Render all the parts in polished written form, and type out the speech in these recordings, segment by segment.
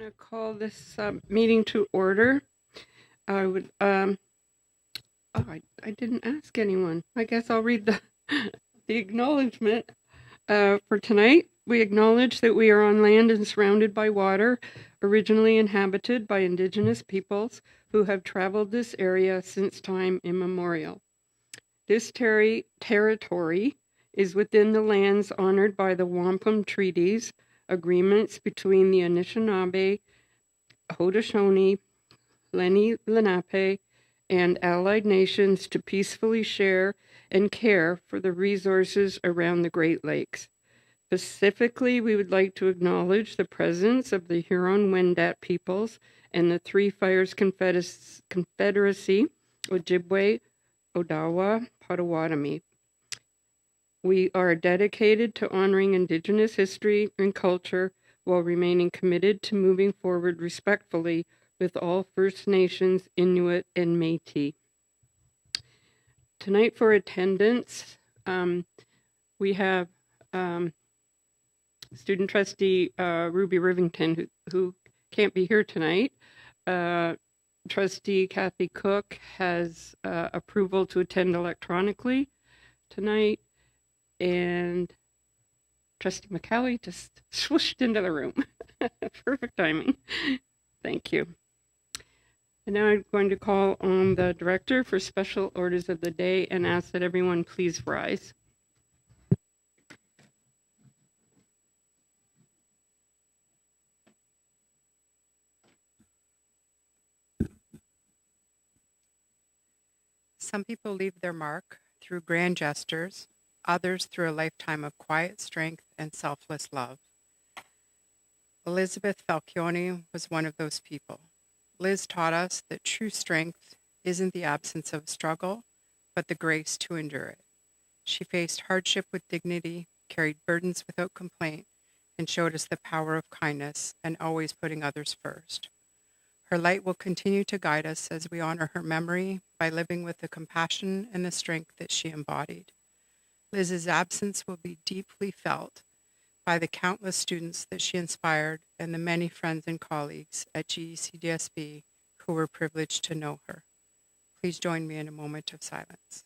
to call this meeting to order. I would, I didn't ask anyone. I guess I'll read the acknowledgement for tonight. We acknowledge that we are on land and surrounded by water, originally inhabited by Indigenous peoples who have traveled this area since time immemorial. This territory is within the lands honored by the Wampum Treaties, agreements between the Anishinaabe, Haudenosaunee, Lenni Lenape, and allied nations to peacefully share and care for the resources around the Great Lakes. Specifically, we would like to acknowledge the presence of the Huron-Wendat peoples and the Three Fires Confederacy, Ojibwe, Odawa, Potawatomi. We are dedicated to honoring Indigenous history and culture while remaining committed to moving forward respectfully with all First Nations, Inuit, and Métis. Tonight for attendance, we have student trustee Ruby Rivington, who can't be here tonight. Trustee Kathy Cook has approval to attend electronically tonight. And Trustee McCallie just swooshed into the room. Perfect timing. Thank you. And now I'm going to call on the director for special orders of the day and ask that everyone please rise. Some people leave their mark through grand gestures, others through a lifetime of quiet strength and selfless love. Elizabeth Falcione was one of those people. Liz taught us that true strength isn't the absence of struggle, but the grace to endure it. She faced hardship with dignity, carried burdens without complaint, and showed us the power of kindness and always putting others first. Her light will continue to guide us as we honor her memory by living with the compassion and the strength that she embodied. Liz's absence will be deeply felt by the countless students that she inspired and the many friends and colleagues at GECDSB who were privileged to know her. Please join me in a moment of silence.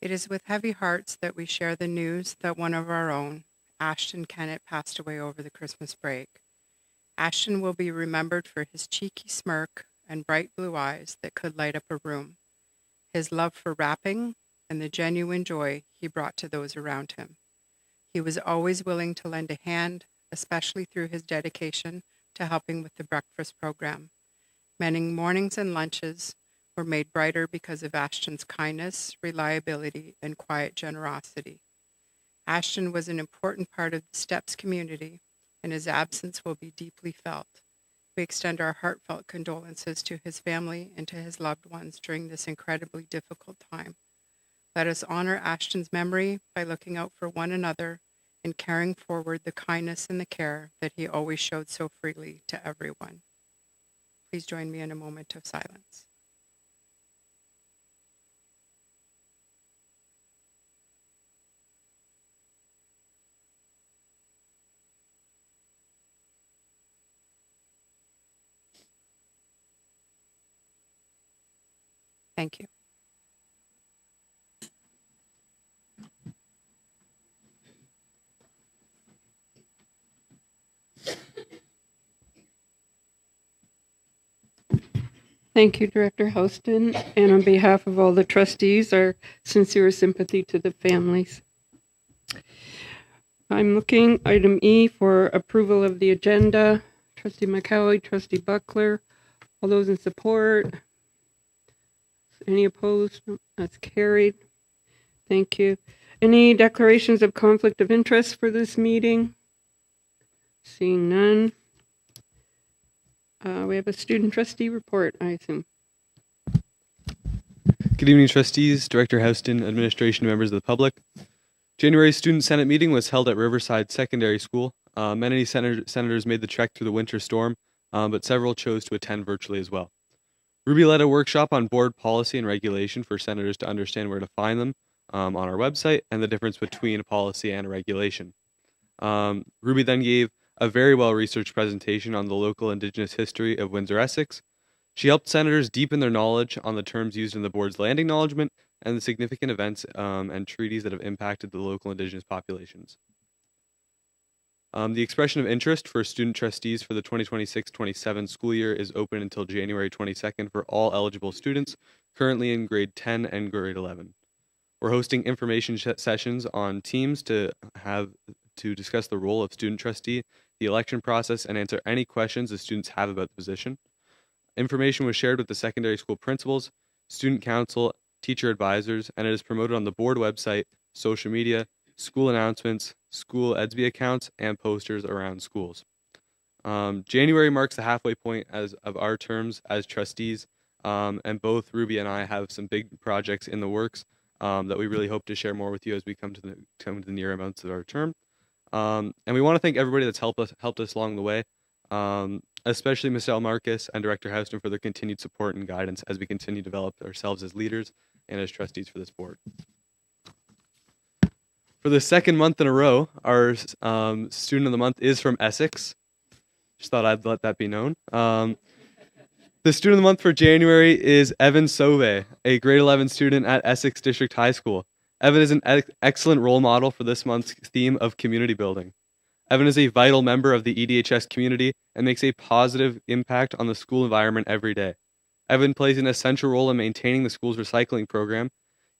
It is with heavy hearts that we share the news that one of our own, Ashton Kennett, passed away over the Christmas break. Ashton will be remembered for his cheeky smirk and bright blue eyes that could light up a room, his love for rapping, and the genuine joy he brought to those around him. He was always willing to lend a hand, especially through his dedication to helping with the breakfast program. Many mornings and lunches were made brighter because of Ashton's kindness, reliability, and quiet generosity. Ashton was an important part of the STEPS community, and his absence will be deeply felt. We extend our heartfelt condolences to his family and to his loved ones during this incredibly difficult time. Let us honor Ashton's memory by looking out for one another and carrying forward the kindness and the care that he always showed so freely to everyone. Please join me in a moment of silence. Thank you. Thank you, Director Houston. And on behalf of all the trustees, our sincere sympathy to the families. I'm looking item E for approval of the agenda. Trustee McCallie, Trustee Buckler, all those in support. Any opposed? That's carried. Thank you. Any declarations of conflict of interest for this meeting? Seeing none. We have a student trustee report, I assume. Good evening, trustees, Director Houston, administration, members of the public. January's Student Senate meeting was held at Riverside Secondary School. Many senators made the trek through the winter storm, but several chose to attend virtually as well. Ruby led a workshop on board policy and regulation for senators to understand where to find them on our website and the difference between a policy and a regulation. Ruby then gave a very well-researched presentation on the local Indigenous history of Windsor-Essex. She helped senators deepen their knowledge on the terms used in the board's land acknowledgement and the significant events and treaties that have impacted the local Indigenous populations. The expression of interest for student trustees for the 2026-27 school year is open until January 22nd for all eligible students currently in grade 10 and grade 11. We're hosting information sessions on Teams to discuss the role of student trustee, the election process, and answer any questions the students have about the position. Information was shared with the secondary school principals, student council, teacher advisors, and it is promoted on the board website, social media, school announcements, school EDSB accounts, and posters around schools. January marks the halfway point of our terms as trustees, and both Ruby and I have some big projects in the works that we really hope to share more with you as we come to the nearer months of our term. And we want to thank everybody that's helped us along the way, especially Michelle Marcus and Director Houston for their continued support and guidance as we continue to develop ourselves as leaders and as trustees for this board. For the second month in a row, our student of the month is from Essex. Just thought I'd let that be known. The student of the month for January is Evan Sove, a grade 11 student at Essex District High School. Evan is an excellent role model for this month's theme of community building. Evan is a vital member of the EDHS community and makes a positive impact on the school environment every day. Evan plays an essential role in maintaining the school's recycling program.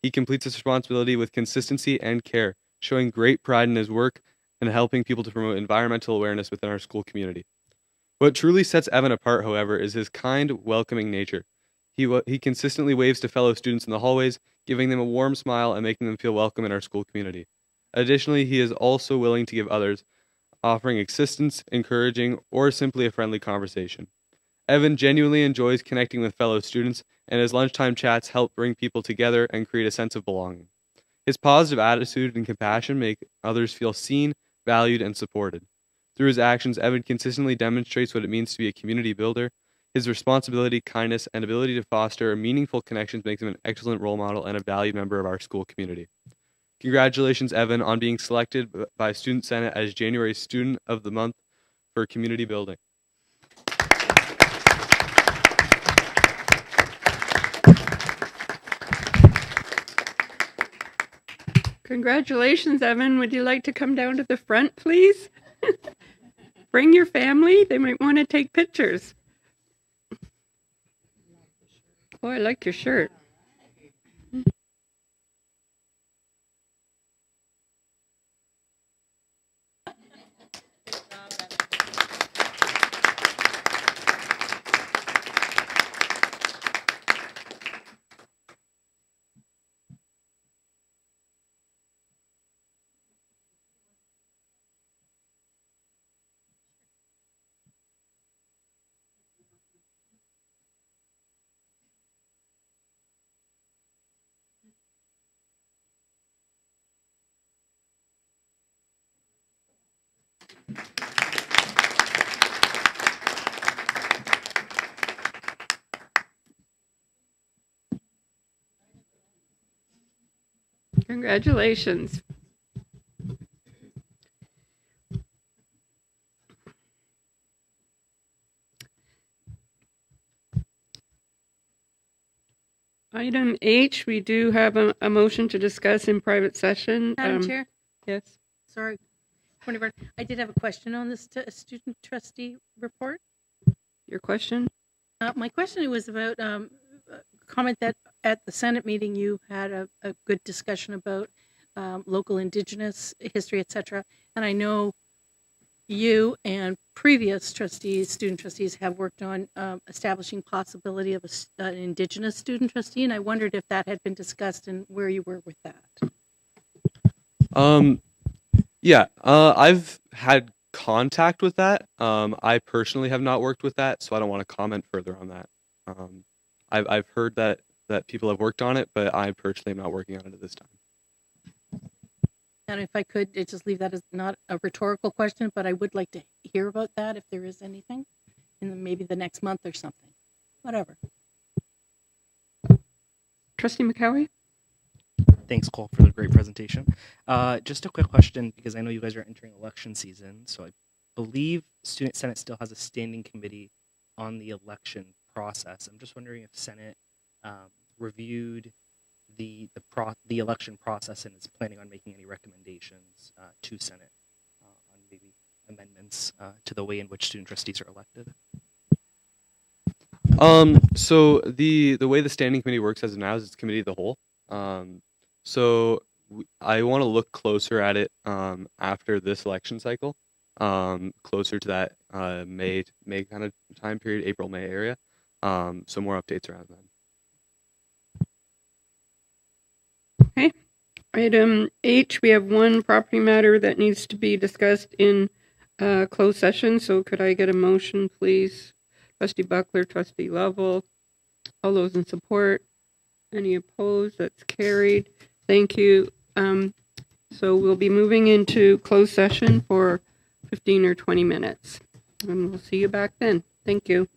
He completes his responsibility with consistency and care, showing great pride in his work and helping people to promote environmental awareness within our school community. What truly sets Evan apart, however, is his kind, welcoming nature. He consistently waves to fellow students in the hallways, giving them a warm smile and making them feel welcome in our school community. Additionally, he is also willing to give others, offering assistance, encouraging, or simply a friendly conversation. Evan genuinely enjoys connecting with fellow students, and his lunchtime chats help bring people together and create a sense of belonging. His positive attitude and compassion make others feel seen, valued, and supported. Through his actions, Evan consistently demonstrates what it means to be a community builder. His responsibility, kindness, and ability to foster meaningful connections makes him an excellent role model and a valued member of our school community. Congratulations, Evan, on being selected by Student Senate as January's Student of the Month for Community Building. Congratulations, Evan. Would you like to come down to the front, please? Bring your family. They might want to take pictures. Oh, I like your shirt. Congratulations. Item H, we do have a motion to discuss in private session. Madam Chair, Yes. sorry. Whenever I did have a question on this student trustee report. Your question? My question was about a comment that at the Senate meeting you had a good discussion about local Indigenous history, etc. And I know you and previous trustees, student trustees, have worked on establishing possibility of an Indigenous student trustee, and I wondered if that had been discussed and where you were with that. Yeah, I've had contact with that. I personally have not worked with that, so I don't want to comment further on that. I've heard that people have worked on it, but I personally am not working on it at this time. And if I could just leave that as not a rhetorical question, but I would like to hear about that if there is anything in maybe the next month or something. Whatever. Trustee McCowie? Thanks, Cole, for the great presentation. Just a quick question, because I know you guys are entering election season. So I believe Student Senate still has a standing committee on the election process. I'm just wondering if Senate reviewed the election process and is planning on making any recommendations to Senate on maybe amendments to the way in which student trustees are elected. So the way the standing committee works as of now is it's committee of the whole. I want to look closer at it after this election cycle, closer to that May kind of time period, April-May area. So more updates around then. Okay. Item H, we have one property matter that needs to be discussed in closed session. So could I get a motion, please? Trustee Buckler, Trustee Lovell. All those in support? Any opposed? That's carried. Thank you. So we'll be moving into closed session for 15 or 20 minutes. And we'll see you back then. Thank you.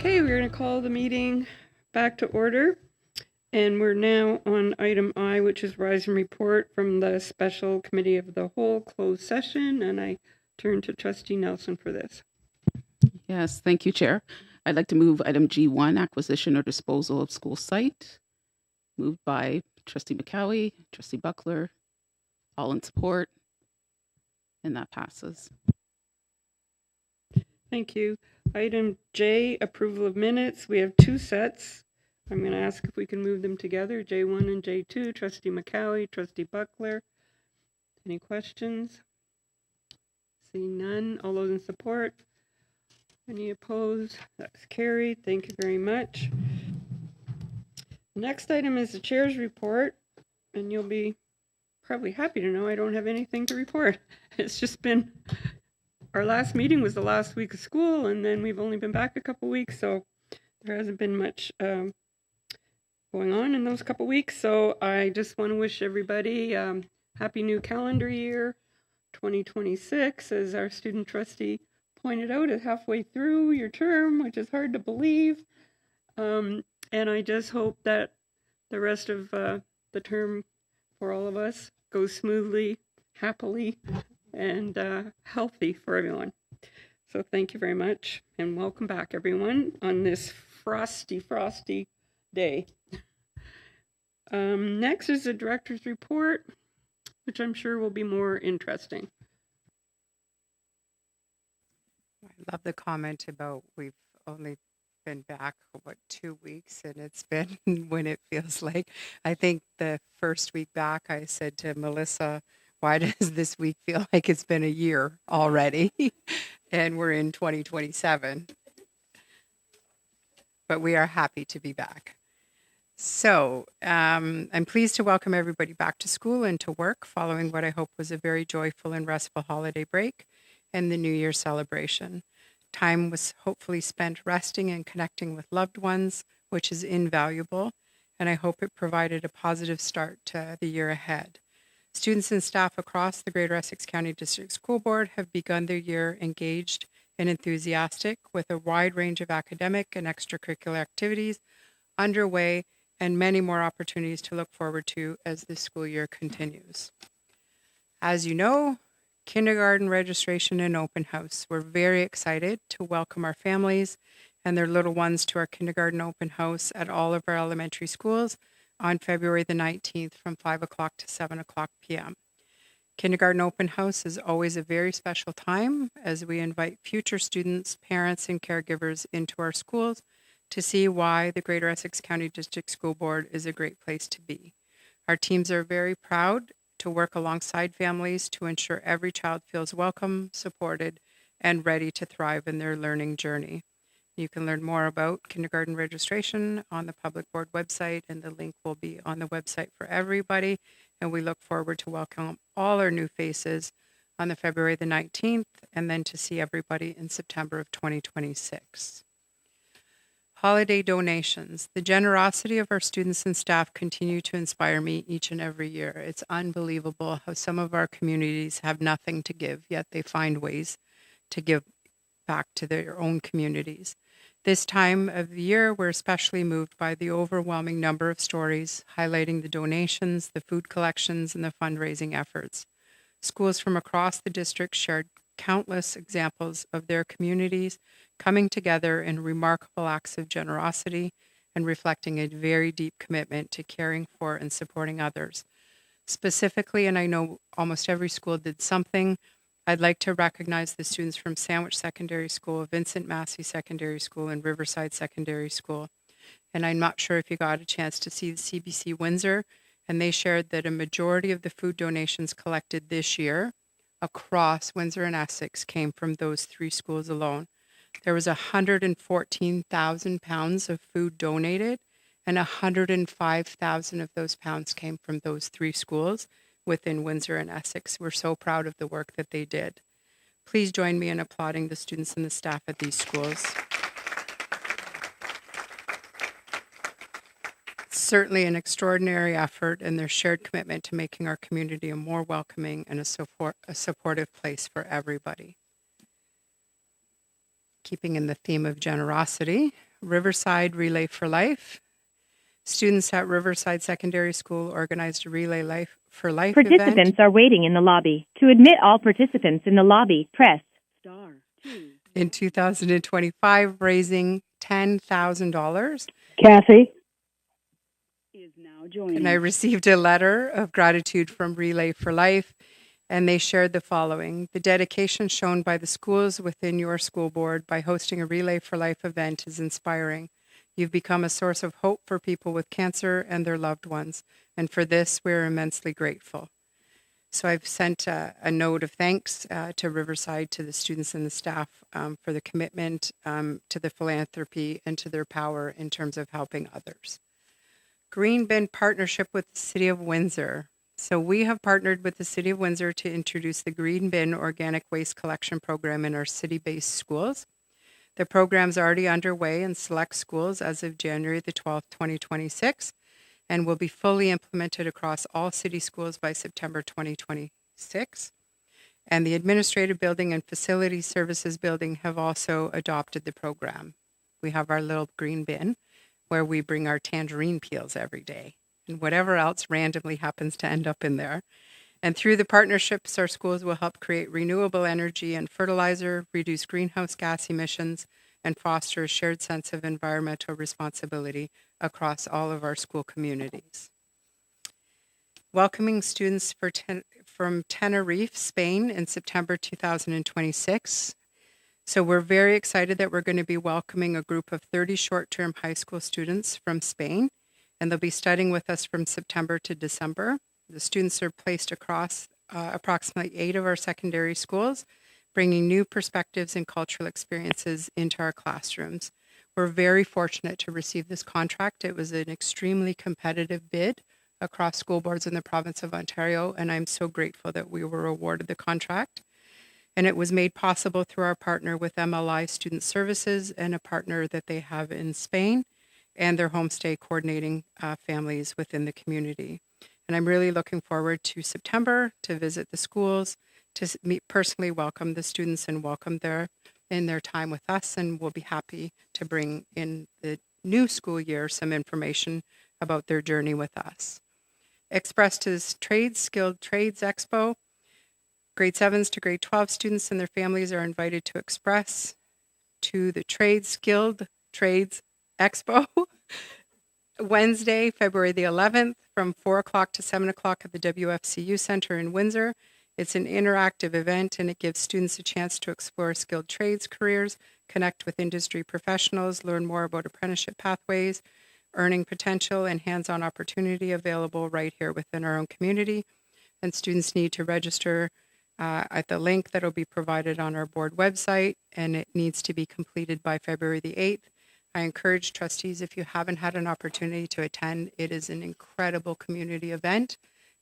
Okay, we're going to call the meeting back to order. And we're now on item I, which is rise and report from the Special Committee of the Whole closed session. And I turn to Trustee Nelson for this. Yes, thank you, Chair. I'd like to move item G1, acquisition or disposal of school site. Moved by Trustee McCowie, Trustee Buckler, all in support, and that passes. Thank you. Item J, approval of minutes. We have two sets. I'm going to ask if we can move them together, J1 and J2. Trustee McCowie, Trustee Buckler. Any questions? Seeing none. All those in support? Any opposed? That's carried. Thank you very much. Next item is the chair's report, and you'll be probably happy to know I don't have anything to report. It's just been, our last meeting was the last week of school, and then we've only been back a couple weeks, so there hasn't been much going on in those couple weeks. So I just want to wish everybody happy new calendar year 2026. As our student trustee pointed out, is halfway through your term, which is hard to believe. And I just hope that the rest of the term for all of us goes smoothly, happily, and healthy for everyone. So thank you very much, and welcome back, everyone, on this frosty day. Next is the director's report, which I'm sure will be more interesting. I love the comment about we've only been back, 2 weeks, and it's been when it feels like, I think the first week back, I said to Melissa, why does this week feel like it's been a year already? And we're in 2027. But we are happy to be back. So I'm pleased to welcome everybody back to school and to work following what I hope was a very joyful and restful holiday break and the New Year celebration. Time was hopefully spent resting and connecting with loved ones, which is invaluable, and I hope it provided a positive start to the year ahead. Students and staff across the Greater Essex County District School Board have begun their year engaged and enthusiastic with a wide range of academic and extracurricular activities underway and many more opportunities to look forward to as the school year continues. As you know, kindergarten registration and open house. We're very excited to welcome our families and their little ones to our kindergarten open house at all of our elementary schools on February the 19th from 5 o'clock to 7 o'clock p.m. Kindergarten open house is always a very special time as we invite future students, parents, and caregivers into our schools to see why the Greater Essex County District School Board is a great place to be. Our teams are very proud to work alongside families to ensure every child feels welcome, supported, and ready to thrive in their learning journey. You can learn more about kindergarten registration on the Public Board website, and the link will be on the website for everybody. And we look forward to welcome all our new faces on the February the 19th, and then to see everybody in September of 2026. Holiday donations. The generosity of our students and staff continue to inspire me each and every year. It's unbelievable how some of our communities have nothing to give, yet they find ways to give back to their own communities. This time of the year, we're especially moved by the overwhelming number of stories highlighting the donations, the food collections, and the fundraising efforts. Schools from across the district shared countless examples of their communities coming together in remarkable acts of generosity and reflecting a very deep commitment to caring for and supporting others. Specifically, and I know almost every school did something, I'd like to recognize the students from Sandwich Secondary School, Vincent Massey Secondary School, and Riverside Secondary School. And I'm not sure if you got a chance to see the CBC Windsor, and they shared that a majority of the food donations collected this year across Windsor and Essex came from those three schools alone. There was 114,000 pounds of food donated, and 105,000 of those pounds came from those three schools within Windsor and Essex. We're so proud of the work that they did. Please join me in applauding the students and the staff at these schools. It's certainly an extraordinary effort and their shared commitment to making our community a more welcoming and a supportive place for everybody. Keeping in the theme of generosity, Riverside Relay for Life. Students at Riverside Secondary School organized a Relay Life for Life event. Participants are waiting in the lobby. To admit all participants in the lobby, press star 2. In 2025, raising $10,000. Kathy is now joining. And I received a letter of gratitude from Relay for Life, and they shared the following. The dedication shown by the schools within your school board by hosting a Relay for Life event is inspiring. You've become a source of hope for people with cancer and their loved ones, and for this, we're immensely grateful. So I've sent a note of thanks to Riverside, to the students and the staff for the commitment, to the philanthropy, and to their power in terms of helping others. Green Bin partnership with the City of Windsor. So we have partnered with the City of Windsor to introduce the Green Bin organic waste collection program in our city-based schools. The program's already underway in select schools as of January the 12th, 2026, and will be fully implemented across all city schools by September 2026. And the Administrative Building and Facility Services Building have also adopted the program. We have our little green bin where we bring our tangerine peels every day and whatever else randomly happens to end up in there. And through the partnerships, our schools will help create renewable energy and fertilizer, reduce greenhouse gas emissions, and foster a shared sense of environmental responsibility across all of our school communities. Welcoming students from Tenerife, Spain in September 2026. So we're very excited that we're going to be welcoming a group of 30 short-term high school students from Spain, and they'll be studying with us from September to December. The students are placed across approximately 8 of our secondary schools, bringing new perspectives and cultural experiences into our classrooms. We're very fortunate to receive this contract. It was an extremely competitive bid across school boards in the province of Ontario, and I'm so grateful that we were awarded the contract. And it was made possible through our partner with MLI Student Services and a partner that they have in Spain and their homestay coordinating families within the community. And I'm really looking forward to September to visit the schools, to personally welcome the students and welcome in their time with us. And we'll be happy to bring in the new school year some information about their journey with us. Expressed as Trades, Skilled Trades Expo. Grade 7s to grade 12 students and their families are invited to express to the Trades, Skilled Trades Expo Wednesday, February the 11th from 4 o'clock to 7 o'clock at the WFCU Center in Windsor. It's an interactive event and it gives students a chance to explore skilled trades careers, connect with industry professionals, learn more about apprenticeship pathways, earning potential, and hands-on opportunity available right here within our own community. And students need to register at the link that will be provided on our board website, and it needs to be completed by February the 8th. I encourage trustees, if you haven't had an opportunity to attend, it is an incredible community event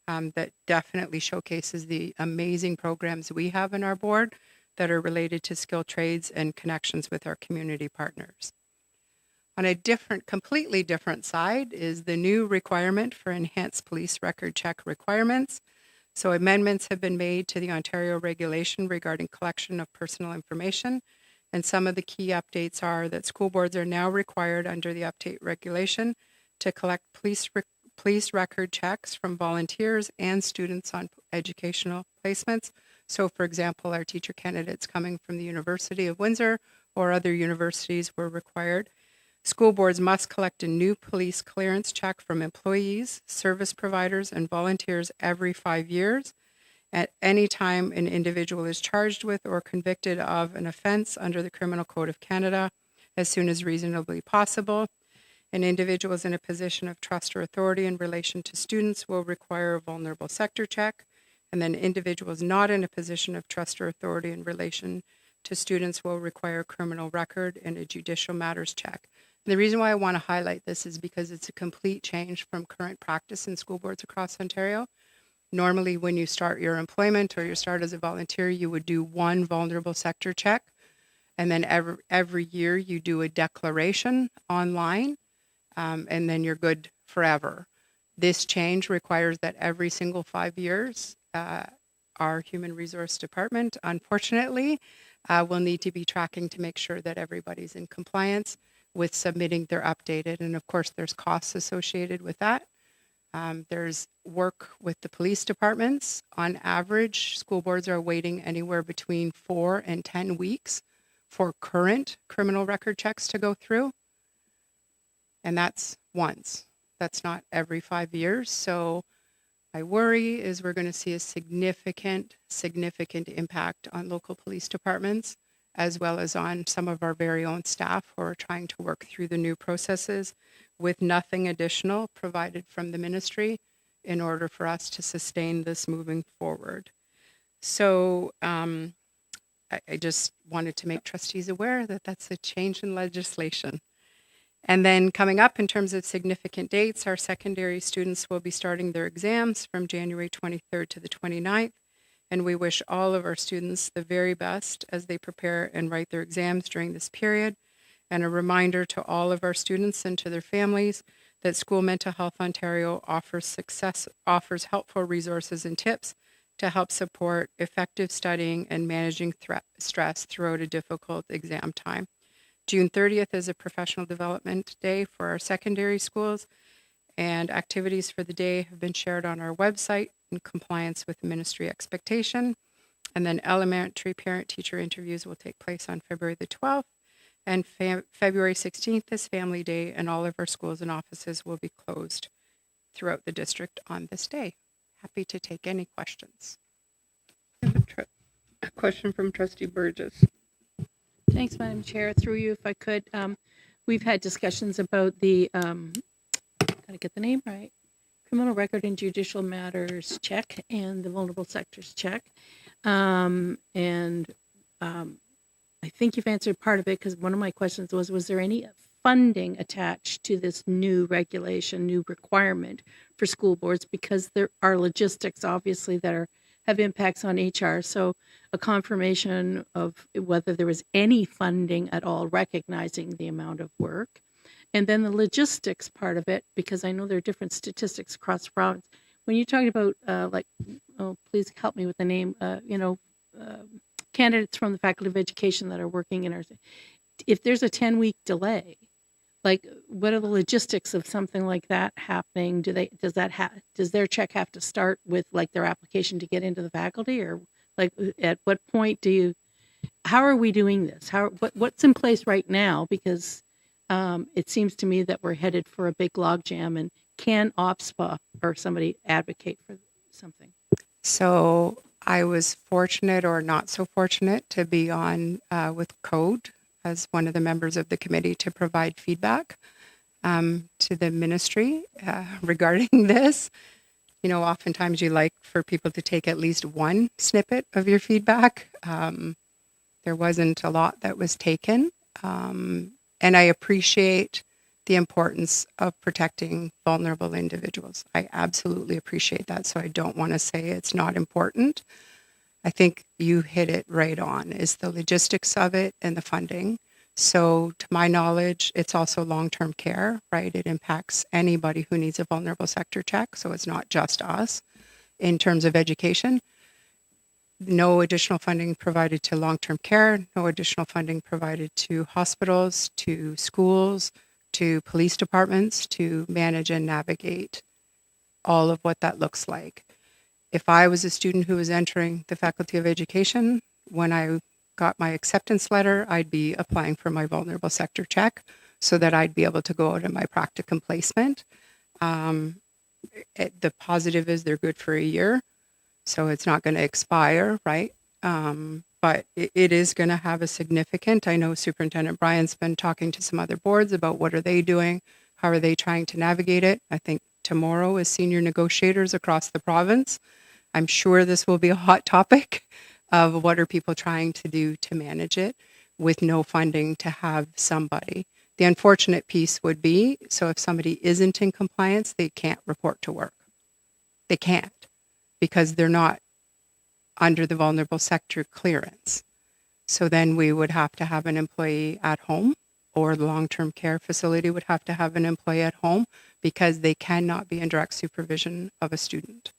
that definitely showcases the amazing programs we have in our board that are related to skilled trades and connections with our community partners. On a completely different side is the new requirement for enhanced police record check requirements. So amendments have been made to the Ontario regulation regarding collection of personal information. And some of the key updates are that school boards are now required under the update regulation to collect police record checks from volunteers and students on educational placements. So for example, our teacher candidates coming from the University of Windsor or other universities were required. School boards must collect a new police clearance check from employees, service providers, and volunteers every 5 years. At any time an individual is charged with or convicted of an offense under the Criminal Code of Canada, as soon as reasonably possible. An individual is in a position of trust or authority in relation to students will require a vulnerable sector check, and then individuals not in a position of trust or authority in relation to students will require a criminal record and a judicial matters check. And the reason why I want to highlight this is because it's a complete change from current practice in school boards across Ontario. Normally, when you start your employment or you start as a volunteer, you would do one vulnerable sector check. And then every year you do a declaration online, and then you're good forever. This change requires that every single 5 years, our Human Resource Department, unfortunately, will need to be tracking to make sure that everybody's in compliance. with submitting their updated. And of course, there's costs associated with that. There's work with the police departments. On average, school boards are waiting anywhere between 4 and 10 weeks for current criminal record checks to go through. And that's once. That's not every 5 years. So my worry is we're going to see a significant impact on local police departments, as well as on some of our very own staff who are trying to work through the new processes with nothing additional provided from the ministry in order for us to sustain this moving forward. So I just wanted to make trustees aware that that's a change in legislation. And then coming up in terms of significant dates, our secondary students will be starting their exams from January 23rd to the 29th. And we wish all of our students the very best as they prepare and write their exams during this period. And a reminder to all of our students and to their families that School Mental Health Ontario offers helpful resources and tips to help support effective studying and managing stress throughout a difficult exam time. June 30th is a professional development day for our secondary schools, and activities for the day have been shared on our website in compliance with ministry expectation. And then elementary parent-teacher interviews will take place on February the 12th. And February 16th is Family Day, and all of our schools and offices will be closed throughout the district on this day. Happy to take any questions. A question from Trustee Burgess. Thanks, Madam Chair. Through you, if I could, we've had discussions about the, gotta get the name right, Criminal Record and Judicial Matters check and the Vulnerable Sectors check. I think you've answered part of it, because one of my questions was there any funding attached to this new regulation, new requirement for school boards? Because there are logistics, obviously, that have impacts on HR. So a confirmation of whether there was any funding at all, recognizing the amount of work. And then the logistics part of it, because I know there are different statistics across the province. When you're talking about, please help me with the name, candidates from the Faculty of Education that are working in our, if there's a 10-week delay, like what are the logistics of something like that happening? Does their check have to start with like their application to get into the faculty, or like at what point how are we doing this? What's in place right now? Because it seems to me that we're headed for a big logjam, and can OPSPA or somebody advocate for something? So I was fortunate or not so fortunate to be on with Code as one of the members of the committee to provide feedback to the ministry regarding this. You know, oftentimes you like for people to take at least one snippet of your feedback. There wasn't a lot that was taken. And I appreciate the importance of protecting vulnerable individuals. I absolutely appreciate that. So I don't want to say it's not important. I think you hit it right on, is the logistics of it and the funding. So to my knowledge, it's also long-term care, right? It impacts anybody who needs a vulnerable sector check. So it's not just us. In terms of education, no additional funding provided to long-term care, no additional funding provided to hospitals, to schools, to police departments to manage and navigate all of what that looks like. If I was a student who was entering the Faculty of Education, when I got my acceptance letter, I'd be applying for my vulnerable sector check so that I'd be able to go out in my practicum placement. The positive is they're good for a year, so it's not going to expire, right? But it is going to have a significant, I know Superintendent Brian's been talking to some other boards about what are they doing, how are they trying to navigate it. I think tomorrow is senior negotiators across the province. I'm sure this will be a hot topic of what are people trying to do to manage it with no funding to have somebody. The unfortunate piece would be, so if somebody isn't in compliance, they can't report to work. They can't, because they're not under the vulnerable sector clearance. So then we would have to have an employee at home, or the long-term care facility would have to have an employee at home, because they cannot be in direct supervision of a student.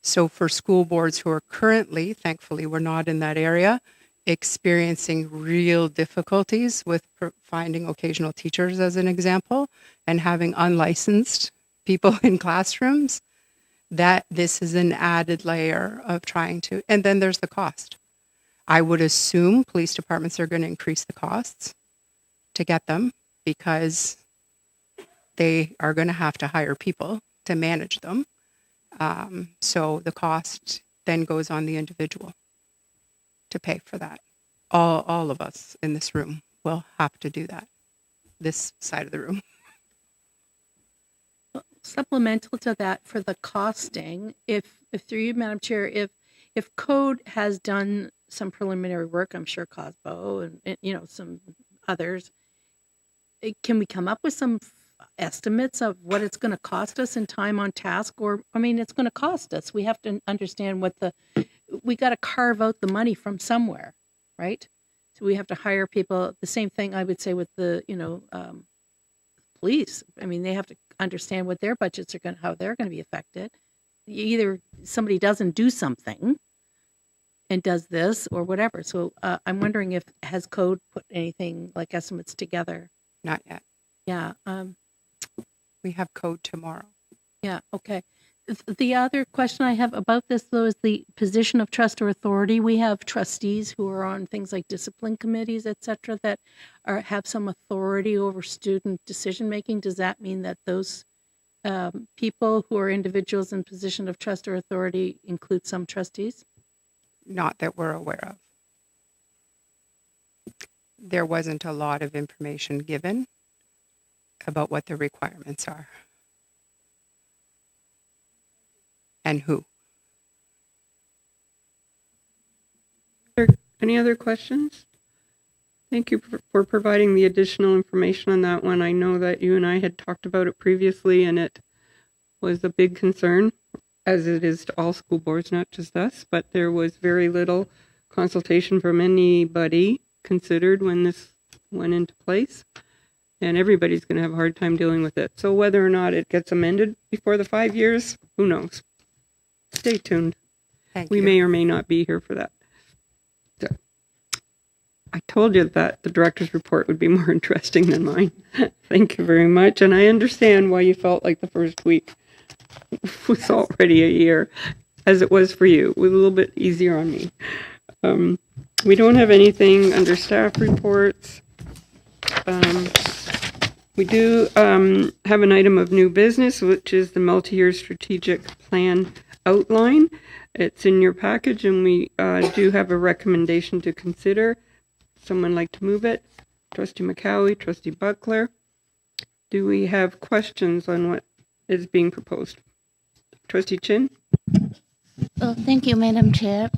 So for school boards who are currently, thankfully we're not in that area, experiencing real difficulties with finding occasional teachers, as an example, and having unlicensed people in classrooms, that this is an added layer of trying to, and then there's the cost. I would assume police departments are going to increase the costs to get them because they are going to have to hire people to manage them. So the cost then goes on the individual to pay for that. All of us in this room will have to do that, this side of the room. Supplemental to that for the costing, if through you, Madam Chair, if Code has done some preliminary work, I'm sure Cosbo and some others, can we come up with some estimates of what it's going to cost us in time on task? Or, I mean, it's going to cost us. We have to understand we got to carve out the money from somewhere, right? So we have to hire people. The same thing I would say with the, police. I mean, they have to understand what their budgets are how they're going to be affected. Either somebody doesn't do something and does this or whatever. So I'm wondering has Code put anything like estimates together? Not yet. Yeah. We have Code tomorrow. Yeah. Okay. The other question I have about this, though, is the position of trust or authority. We have trustees who are on things like discipline committees, et cetera, that have some authority over student decision making. Does that mean that those people who are individuals in position of trust or authority include some trustees? Not that we're aware of. There wasn't a lot of information given about what the requirements are. And who? Any other questions? Thank you for providing the additional information on that one. I know that you and I had talked about it previously, and it was a big concern, as it is to all school boards, not just us, but there was very little consultation from anybody considered when this went into place, and everybody's going to have a hard time dealing with it. So whether or not it gets amended before the 5 years, who knows? Stay tuned. Thank We you. may or may not be here for that. So, I told you that the director's report would be more interesting than mine. Thank you very much. And I understand why you felt like the first week was already a year, as it was for you. It was a little bit easier on me. We don't have anything under staff reports. We do have an item of new business, which is the multi-year strategic plan outline. It's in your package, and we do have a recommendation to consider. Someone like to move it? Trustee McCowie, Trustee Buckler. Do we have questions on what is being proposed? Trustee Chin? Thank you, Madam Chair.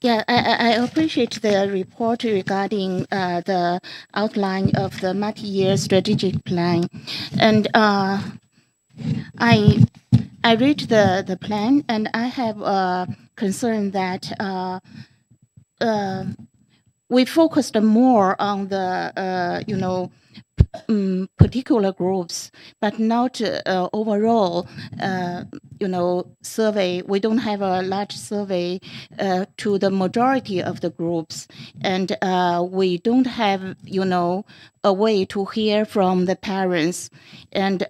Yeah, I appreciate the report regarding the outline of the multi-year strategic plan. And I read the plan, and I have a concern that we focused more on the particular groups, but not overall. Survey. We don't have a large survey to the majority of the groups, and we don't have a way to hear from the parents, and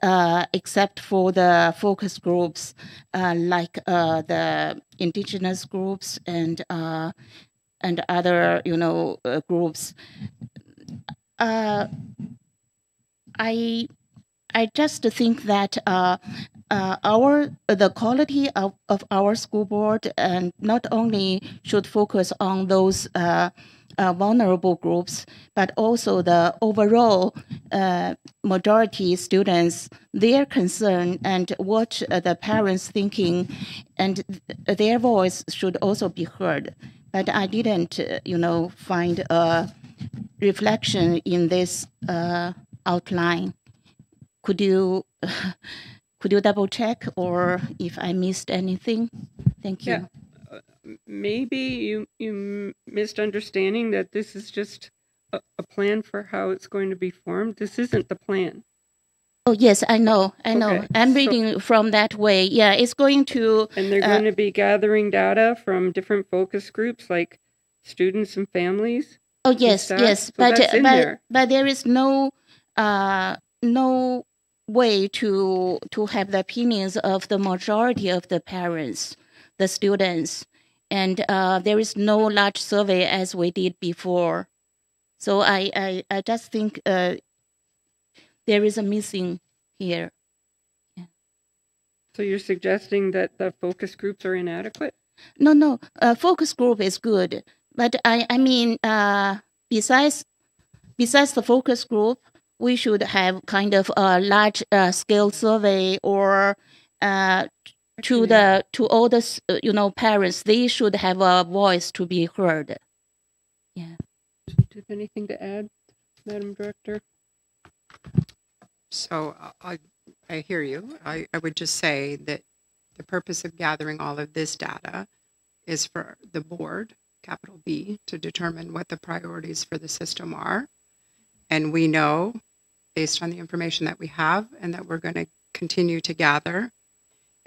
except for the focus groups like the indigenous groups and other groups. I just think that the quality of our school board and not only should focus on those vulnerable groups, but also the overall majority students, their concern and what the parents thinking, and their voice should also be heard. But I didn't, find a reflection in this outline. Could you double check, or if I missed anything? Thank you. Yeah. Maybe you missed understanding that this is just a plan for how it's going to be formed. This isn't the plan. Oh, yes, I know. Okay, I'm so- reading from that way. Yeah, it's going to... And they're going to be gathering data from different focus groups like students and families. Oh yes, staff? yes, So but that's in there. but there is no way to have the opinions of the majority of the parents, the students, and there is no large survey as we did before. So I just think there is a missing here. So you're suggesting that the focus groups are inadequate? No, focus group is good, but I mean, besides the focus group, we should have kind of a large scale survey or to all the parents. They should have a voice to be heard. Yeah. Do you have anything to add, Madam Director? So I hear you. I would just say that the purpose of gathering all of this data is for the board, capital B, to determine what the priorities for the system are. And we know, based on the information that we have and that we're going to continue to gather,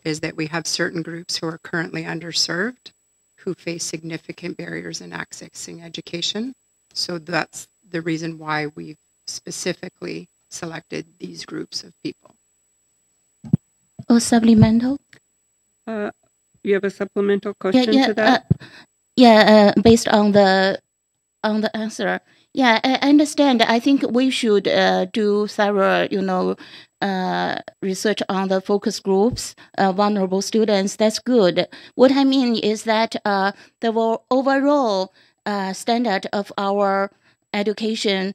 is that we have certain groups who are currently underserved, who face significant barriers in accessing education. So that's the reason why we've specifically selected these groups of people. Oh, supplemental? You have a supplemental question to that? Based on the answer. Yeah, I understand. I think we should do thorough, research on the focus groups, vulnerable students. That's good. What I mean is that the overall standard of our education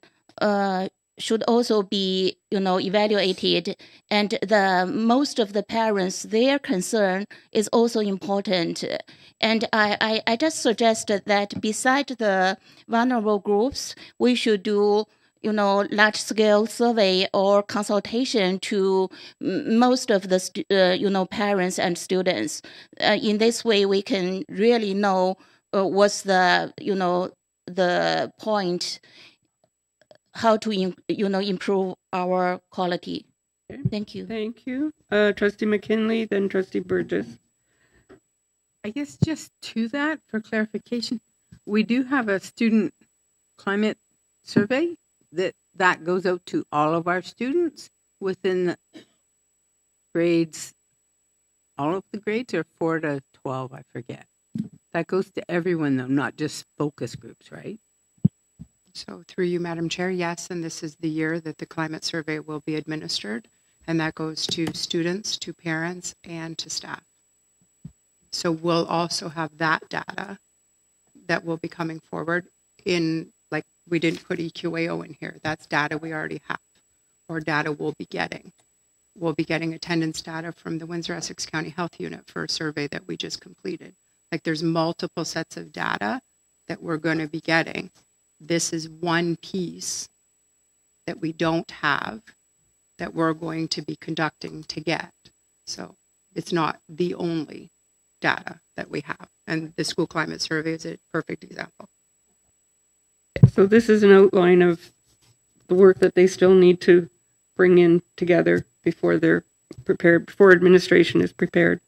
should also be, evaluated, and the most of the parents, their concern is also important. And I just suggested that beside the vulnerable groups, we should do, large scale survey or consultation to most of the, parents and students. In this way, we can really know what's the, the point, how to improve our quality. Okay. Thank you. Thank you. Trustee McKinley, then Trustee Burgess. I guess just to that, for clarification, we do have a student climate survey that goes out to all of our students within the grades, all of the grades, or 4 to 12, I forget. That goes to everyone though, not just focus groups, right? So through you, Madam Chair, yes, and this is the year that the climate survey will be administered, and that goes to students, to parents, and to staff. So we'll also have that data that will be coming forward in, like, we didn't put EQAO in here. That's data we already have, or data we'll be getting. We'll be getting attendance data from the Windsor-Essex County Health Unit for a survey that we just completed. Like, there's multiple sets of data that we're going to be getting. This is one piece that we don't have that we're going to be conducting to get. So it's not the only data that we have. And the school climate survey is a perfect example. So this is an outline of the work that they still need to bring in together before they're prepared, before administration is prepared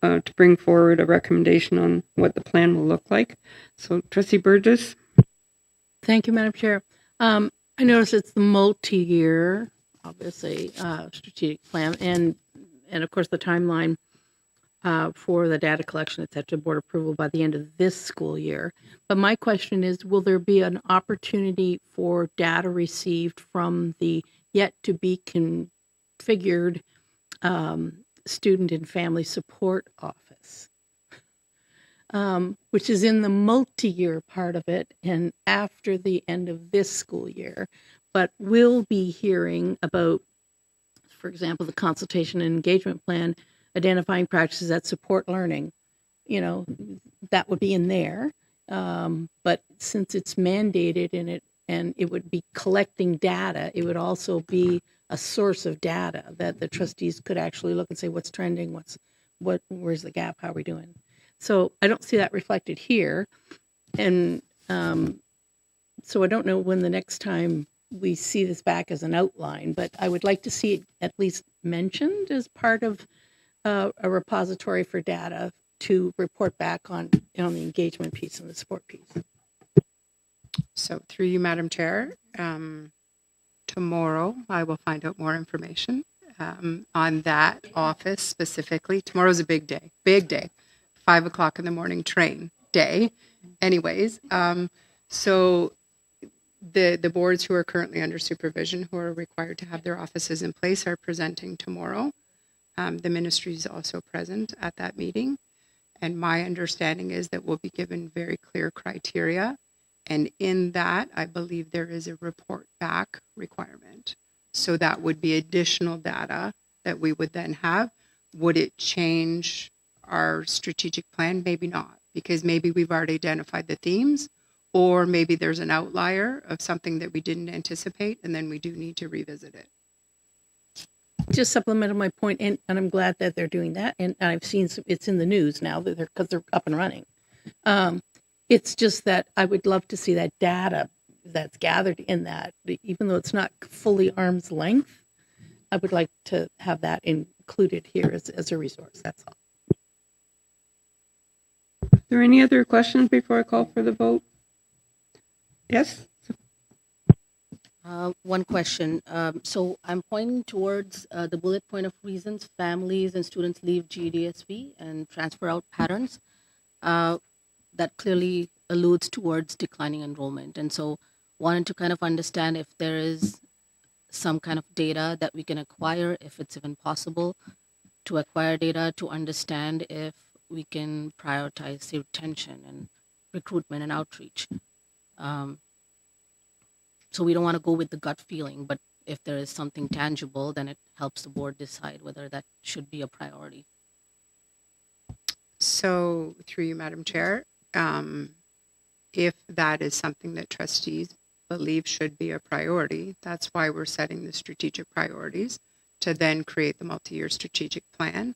to bring forward a recommendation on what the plan will look like. So Trustee Burgess. Thank you, Madam Chair. I notice it's the multi-year, obviously, strategic plan, and of course the timeline for the data collection, et cetera, board approval by the end of this school year. But my question is, will there be an opportunity for data received from the yet to be configured student and family support office? Which is in the multi-year part of it and after the end of this school year, but we'll be hearing about, for example, the consultation and engagement plan, identifying practices that support learning. That would be in there, but since it's mandated and it would be collecting data, it would also be a source of data that the trustees could actually look and say, what's trending, where's the gap, how are we doing? So I don't see that reflected here. And so I don't know when the next time we see this back as an outline, but I would like to see it at least mentioned as part of a repository for data to report back on the engagement piece and the support piece. So through you, Madam Chair, tomorrow I will find out more information on that office specifically. Tomorrow's a big day, 5 o'clock in the morning train day. Anyways, so the boards who are currently under supervision, who are required to have their offices in place, are presenting tomorrow. The ministry is also present at that meeting. And my understanding is that we'll be given very clear criteria. And in that, I believe there is a report back requirement. So that would be additional data that we would then have. Would it change our strategic plan? Maybe not, because maybe we've already identified the themes, or maybe there's an outlier of something that we didn't anticipate, and then we do need to revisit it. Just supplemented my point, and I'm glad that they're doing that. And I've seen it's in the news now that because they're up and running. It's just that I would love to see that data that's gathered in that, even though it's not fully arm's length. I would like to have that included here as a resource. That's all. Are there any other questions before I call for the vote? Yes? One question. So I'm pointing towards the bullet point of reasons families and students leave GEDSB and transfer out patterns. That clearly alludes towards declining enrollment. And so wanted to kind of understand if there is some kind of data that we can acquire, if it's even possible to acquire data to understand if we can prioritize the retention and recruitment and outreach. So we don't want to go with the gut feeling, but if there is something tangible, then it helps the board decide whether that should be a priority. So through you, Madam Chair, if that is something that trustees believe should be a priority, that's why we're setting the strategic priorities to then create the multi-year strategic plan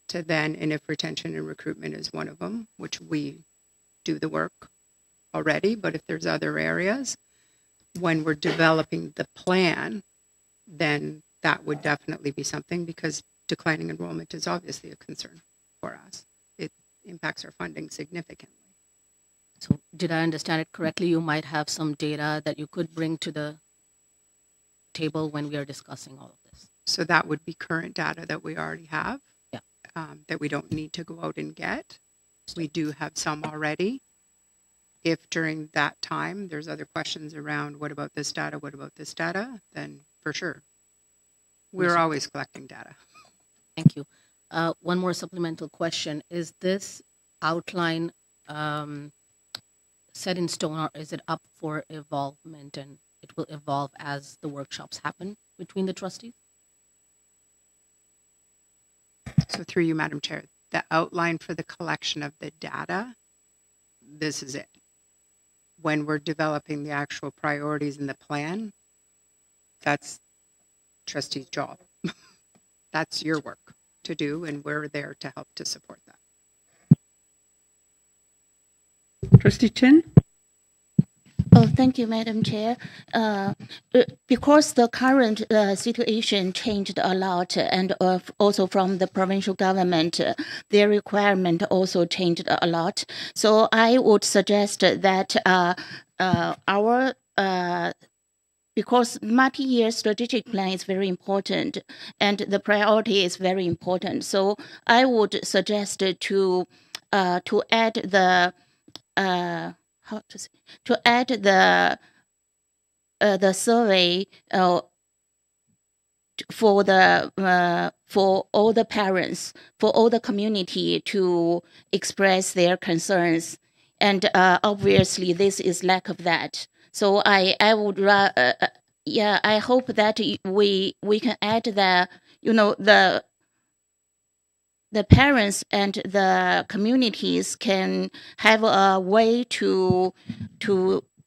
to then, and if retention and recruitment is one of them, which we do the work already, but if there's other areas, when we're developing the plan, then that would definitely be something, because declining enrollment is obviously a concern for us. It impacts our funding significantly. So did I understand it correctly? You might have some data that you could bring to the table when we are discussing all of this. So that would be current data that we already have, Yeah. That we don't need to go out and get. We do have some already. If during that time there's other questions around what about this data, then for sure. We're always collecting data. Thank you. One more supplemental question. Is this outline set in stone, or is it up for evolvement and it will evolve as the workshops happen between the trustees? So through you, Madam Chair, the outline for the collection of the data, this is it. When we're developing the actual priorities in the plan, that's trustee's job. That's your work to do, and we're there to help to support that. Trustee Chin? Oh, thank you, Madam Chair. Because the current situation changed a lot, and also from the provincial government, their requirement also changed a lot. So I would suggest that our because multi-year strategic plan is very important, and the priority is very important. So I would suggest to add the the survey for all the parents, for all the community to express their concerns, and obviously this is lack of that. So I would I hope that we can add the parents and the communities can have a way to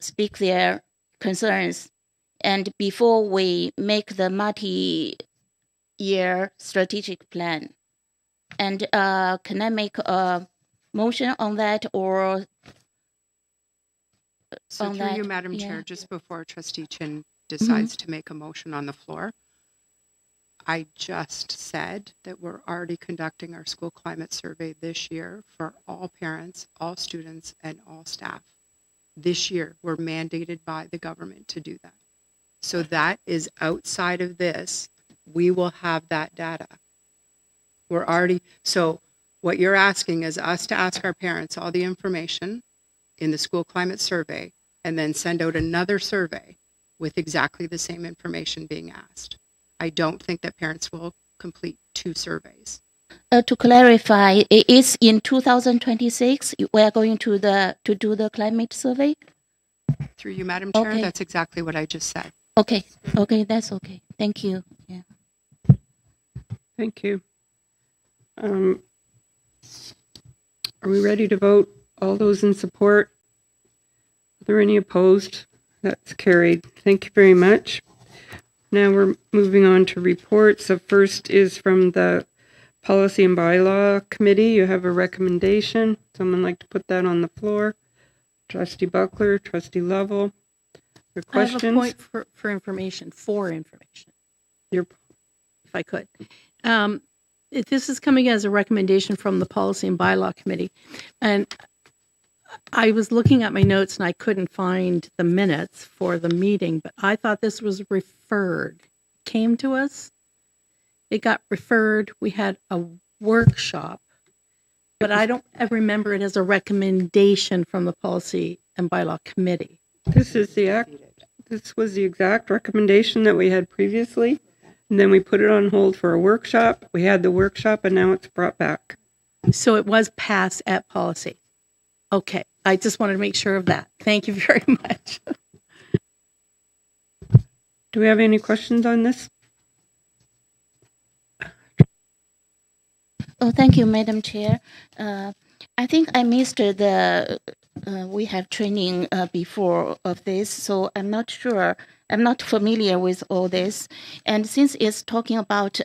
speak their concerns, and before we make the multi-year strategic plan. And can I make a motion on that, or So on through that? you, Madam Yeah. Chair, just before Trustee Chin decides to make a motion on the floor, I just said that we're already conducting our school climate survey this year for all parents, all students, and all staff. this year. We're mandated by the government to do that. So that is outside of this. We will have that data. We're already, so what you're asking is us to ask our parents all the information in the school climate survey and then send out another survey with exactly the same information being asked. I don't think that parents will complete 2 surveys. To clarify, it is in 2026 we are going to do the climate survey. Through you, Madam Chair, Okay. that's exactly what I just said. Okay, that's okay. Thank you. Yeah. Thank you. Are we ready to vote? All those in support? Are there any opposed? That's carried. Thank you very much. Now we're moving on to reports. The first is from the Policy and Bylaw Committee. You have a recommendation. Someone like to put that on the floor? Trustee Buckler, Trustee Lovell. Your questions? I have a point for information. Your If I could. This is coming as a recommendation from the Policy and Bylaw Committee. And I was looking at my notes and I couldn't find the minutes for the meeting, but I thought this was referred. Came to us. It got referred. We had a workshop, but I don't remember it as a recommendation from the Policy and Bylaw Committee. This was the exact recommendation that we had previously, and then we put it on hold for a workshop. We had the workshop, and now it's brought back. So it was passed at policy. Okay, I just wanted to make sure of that. Thank you very much. Do we have any questions on this? Oh, thank you, Madam Chair. I think I missed we have training before of this, so I'm not sure. I'm not familiar with all this. And since it's talking about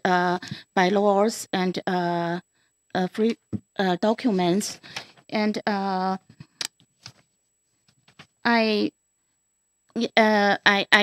bylaws and free documents, and I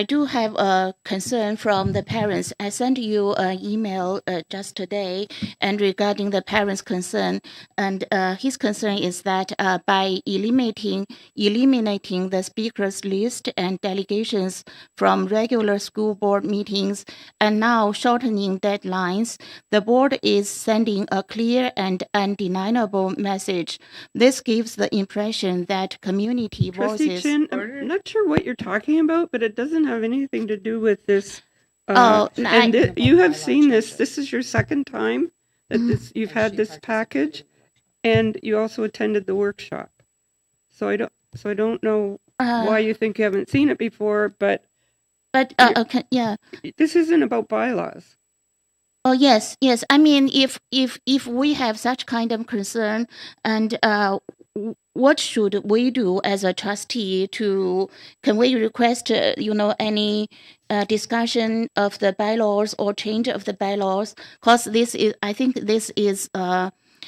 do have a concern from the parents. I sent you an email just today, and regarding the parents' concern, and his concern is that by eliminating the speakers list and delegations from regular school board meetings, and now shortening deadlines, the board is sending a clear and undeniable message. This gives the impression that community Trustee voices. Chin, I'm not sure what you're talking about, but it doesn't have anything to do with this. You have seen this. This is your second time that you've had this package, and you also attended the workshop. So I don't know why you think you haven't seen it before, but Okay, yeah. this isn't about bylaws. Oh yes. I mean, if we have such kind of concern, and what should we do as a trustee can we request, any discussion of the bylaws or change of the bylaws? Because I think this is.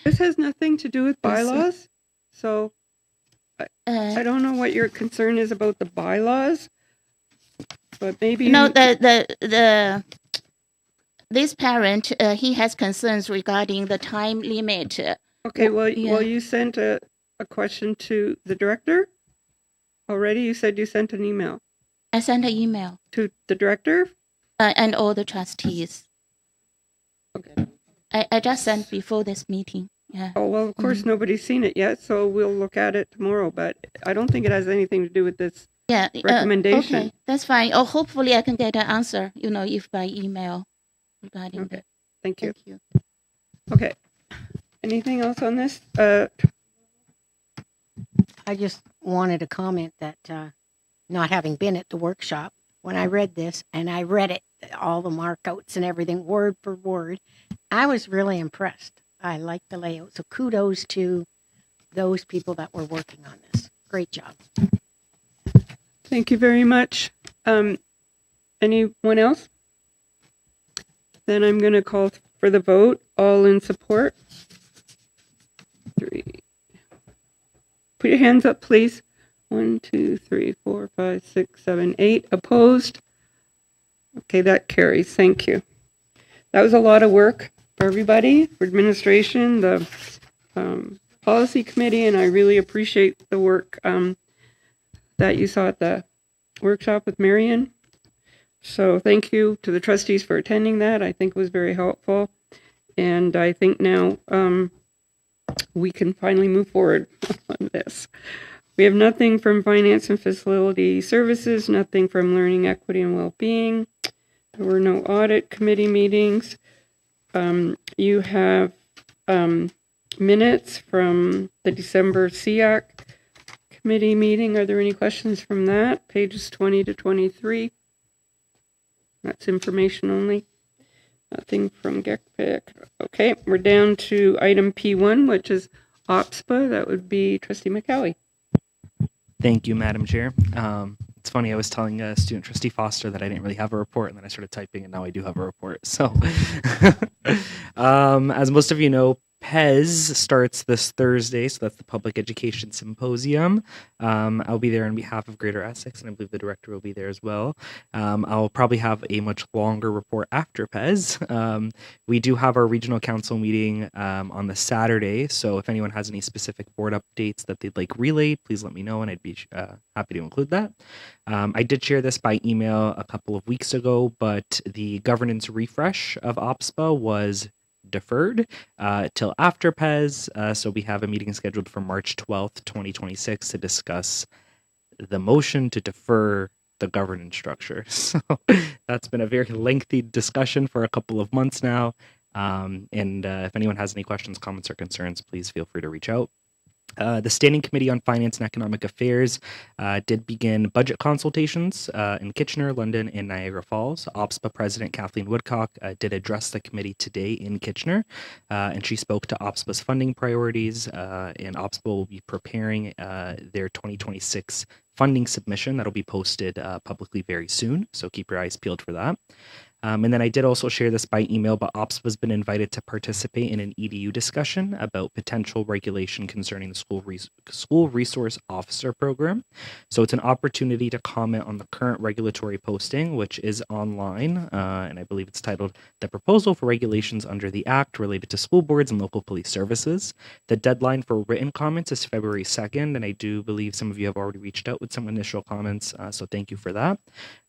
This has nothing to do with bylaws. So I don't know what your concern is about the bylaws, but maybe. This parent, he has concerns regarding the time limit. Okay, well, you sent a question to the director already? You said you sent an email. I sent an email. To the director? And all the trustees. Okay. I just sent before this meeting. Yeah. Oh, well, of course, nobody's seen it yet, so we'll look at it tomorrow, but I don't think it has anything to do with this recommendation. Okay, that's fine. Or hopefully I can get an answer, if by email regarding Okay. that. Thank you. Thank you. Okay. Anything else on this? I just wanted to comment that not having been at the workshop, when I read this and I read it, all the markouts and everything, word for word, I was really impressed. I liked the layout. So kudos to those people that were working on this. Great job. Thank you very much. Anyone else? Then I'm going to call for the vote. All in support? 3. Put your hands up, please. 1, 2, 3, 4, 5, 6, 7, 8. Opposed? Okay, that carries. Thank you. That was a lot of work for everybody, for administration, the policy committee, and I really appreciate the work. that you saw at the workshop with Marion. So thank you to the trustees for attending that. I think it was very helpful. And I think now we can finally move forward on this. We have nothing from Finance and Facility Services, nothing from Learning, Equity, and Wellbeing. There were no audit committee meetings. You have minutes from the December SEAC committee meeting. Are there any questions from that? Pages 20 to 23. That's information only. Nothing from GECDSB. Okay, we're down to item P1, which is OPSPA. That would be Trustee McCowie. Thank you, Madam Chair. It's funny, I was telling student trustee Foster that I didn't really have a report, and then I started typing, and now I do have a report. So, as most of you know, PES starts this Thursday, so that's the Public Education Symposium. I'll be there on behalf of Greater Essex, and I believe the director will be there as well. I'll probably have a much longer report after PES. We do have our regional council meeting on the Saturday, so if anyone has any specific board updates that they'd like relayed, please let me know, and I'd be happy to include that. I did share this by email a couple of weeks ago, but the governance refresh of OPSPA was deferred till after PES. So we have a meeting scheduled for March 12th, 2026 to discuss the motion to defer the governance structure. So that's been a very lengthy discussion for a couple of months now. If anyone has any questions, comments, or concerns, please feel free to reach out. The Standing Committee on Finance and Economic Affairs did begin budget consultations in Kitchener, London, and Niagara Falls. OPSPA President Kathleen Woodcock did address the committee today in Kitchener, and she spoke to OPSPA's funding priorities, and OPSPA will be preparing their 2026 funding submission that'll be posted publicly very soon, so keep your eyes peeled for that. And then I did also share this by email, but OPSPA has been invited to participate in an EDU discussion about potential regulation concerning the School Resource Officer Program. So it's an opportunity to comment on the current regulatory posting, which is online, and I believe it's titled The Proposal for Regulations under the Act Related to School Boards and Local Police Services. The deadline for written comments is February 2nd, and I do believe some of you have already reached out with some initial comments, so thank you for that.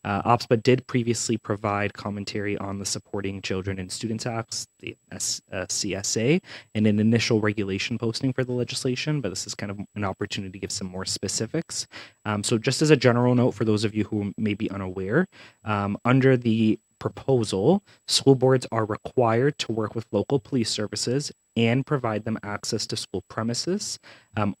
OPSPA did previously provide commentary on the Supporting Children and Students Acts, the CSA, and an initial regulation posting for the legislation, but this is kind of an opportunity to give some more specifics. So just as a general note for those of you who may be unaware, under the proposal, school boards are required to work with local police services and provide them access to school premises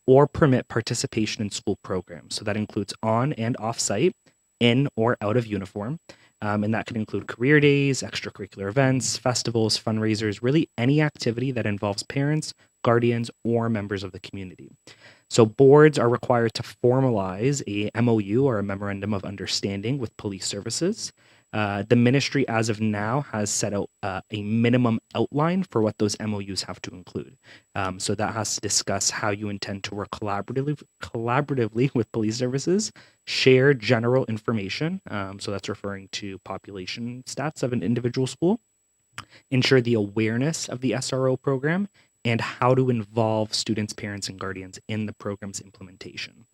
or permit participation in school programs. So that includes on and off-site, in or out of uniform. And that can include career days, extracurricular events, festivals, fundraisers, really any activity that involves parents, guardians, or members of the community. So boards are required to formalize a MOU or a Memorandum of Understanding with police services. The ministry, as of now, has set out a minimum outline for what those MOUs have to include. So that has to discuss how you intend to work collaboratively with police services, share general information, so that's referring to population stats of an individual school, ensure the awareness of the SRO program, and how to involve students, parents, and guardians in the program's implementation.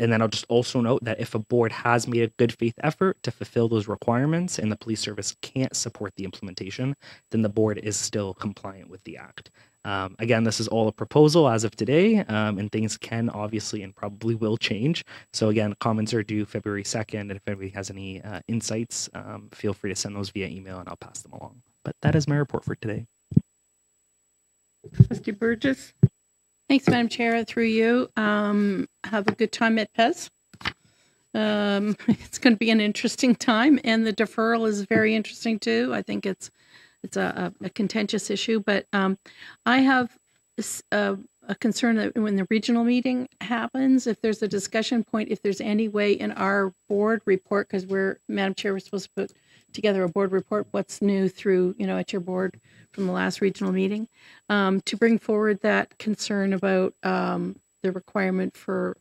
And then I'll just also note that if a board has made a good faith effort to fulfill those requirements and the police service can't support the implementation, then the board is still compliant with the act. Again, this is all a proposal as of today, and things can obviously and probably will change. So again, comments are due February 2nd, and if anybody has any insights, feel free to send those via email and I'll pass them along. But that is my report for today. Trustee Burgess. Thanks, Madam Chair. Through you, have a good time at PES. It's going to be an interesting time, and the deferral is very interesting too. I think it's a contentious issue, but I have a concern that when the regional meeting happens, if there's a discussion point, if there's any way in our board report, because Madam Chair, we're supposed to put together a board report, what's new through, at your board from the last regional meeting, to bring forward that concern about the requirement for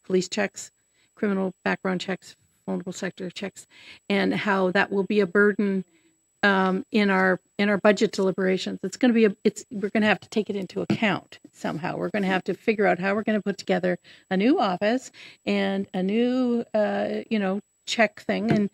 police checks, criminal background checks, vulnerable sector checks, and how that will be a burden in our budget deliberations. It's going to be we're going to have to take it into account somehow. We're going to have to figure out how we're going to put together a new office and a new check thing, and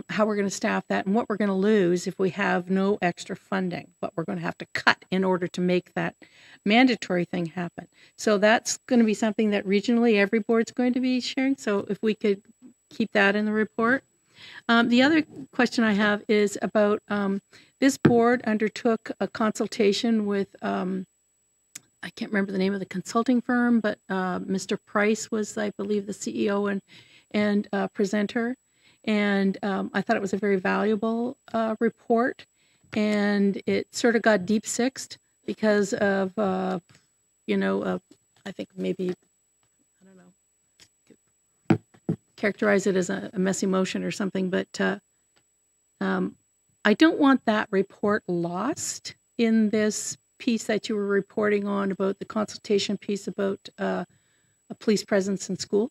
how we're going to staff that, and what we're going to lose if we have no extra funding, what we're going to have to cut in order to make that mandatory thing happen. So that's going to be something that regionally every board's going to be sharing. So if we could keep that in the report. The other question I have is about this board undertook a consultation with, I can't remember the name of the consulting firm, but Mr. Price was, I believe, the CEO and presenter. And I thought it was a very valuable report. And it sort of got deep sixed because of, I think maybe, I don't know, characterize it as a messy motion or something, but I don't want that report lost in this piece that you were reporting on about the consultation piece about a police presence in school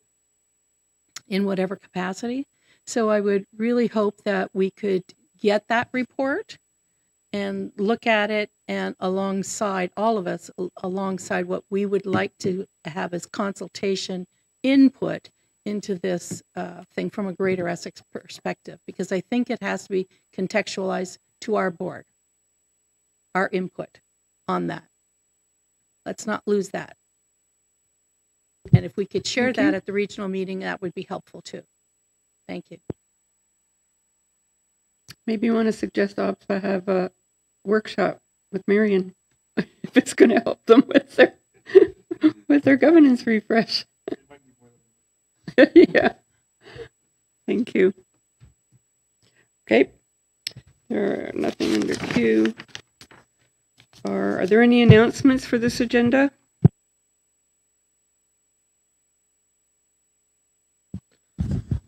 in whatever capacity. So I would really hope that we could get that report and look at it, and alongside all of us, alongside what we would like to have as consultation input into this thing from a Greater Essex perspective, because I think it has to be contextualized to our board, our input on that. Let's not lose that. And if we could share that at the regional meeting, that would be helpful too. Thank you. Maybe you want to suggest OPSA have a workshop with Marion if it's going to help them with their governance refresh. Yeah. Thank you. Okay. There are nothing under Q. Are there any announcements for this agenda?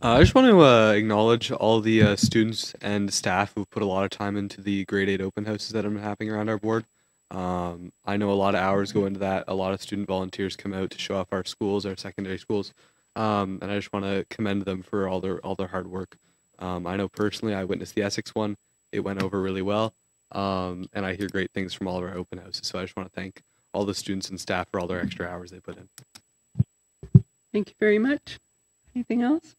I just want to acknowledge all the students and staff who've put a lot of time into the grade 8 open houses that have been happening around our board. I know a lot of hours go into that. A lot of student volunteers come out to show off our schools, our secondary schools. And I just want to commend them for all their hard work. I know personally I witnessed the Essex one. It went over really well. And I hear great things from all of our open houses. So I just want to thank all the students and staff for all their extra hours they put in. Thank you very much. Anything else?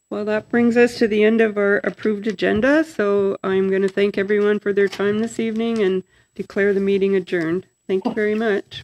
Well, that brings us to the end of our approved agenda. So I'm going to thank everyone for their time this evening and declare the meeting adjourned. Thank you very much.